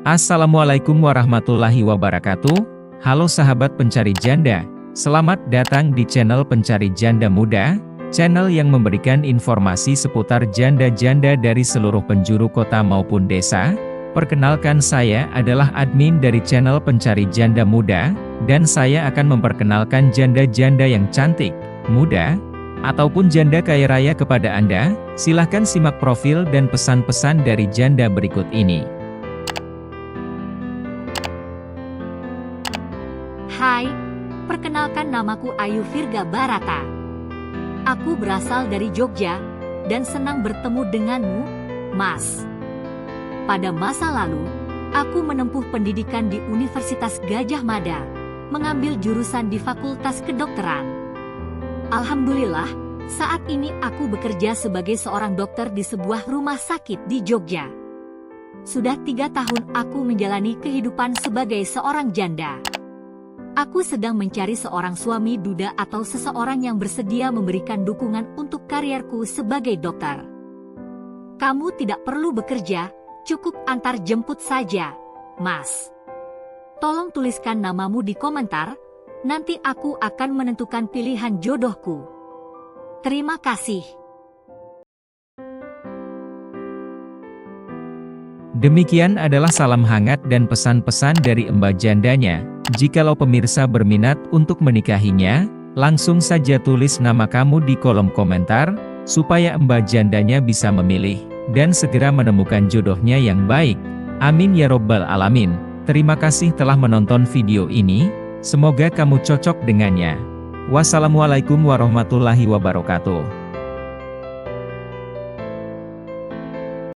Assalamualaikum warahmatullahi wabarakatuh. Halo sahabat pencari janda, selamat datang di channel Pencari Janda Muda, channel yang memberikan informasi seputar janda-janda dari seluruh penjuru kota maupun desa. Perkenalkan, saya adalah admin dari channel Pencari Janda Muda, dan saya akan memperkenalkan janda-janda yang cantik, muda, ataupun janda kaya raya kepada Anda. Silahkan simak profil dan pesan-pesan dari janda berikut ini. Hai, perkenalkan, namaku Ayu Virga Barata. Aku berasal dari Jogja, dan senang bertemu denganmu, Mas. Pada masa lalu, aku menempuh pendidikan di Universitas Gadjah Mada, mengambil jurusan di Fakultas Kedokteran. Alhamdulillah, saat ini aku bekerja sebagai seorang dokter di sebuah rumah sakit di Jogja. Sudah 3 tahun aku menjalani kehidupan sebagai seorang janda. Aku sedang mencari seorang suami duda atau seseorang yang bersedia memberikan dukungan untuk karierku sebagai dokter. Kamu tidak perlu bekerja, cukup antar jemput saja, Mas. Tolong tuliskan namamu di komentar, nanti aku akan menentukan pilihan jodohku. Terima kasih. Demikian adalah salam hangat dan pesan-pesan dari Mbak jandanya. Jikalau pemirsa berminat untuk menikahinya, langsung saja tulis nama kamu di kolom komentar, supaya Mbak jandanya bisa memilih, dan segera menemukan jodohnya yang baik. Amin ya robbal alamin. Terima kasih telah menonton video ini, semoga kamu cocok dengannya. Wassalamualaikum warahmatullahi wabarakatuh.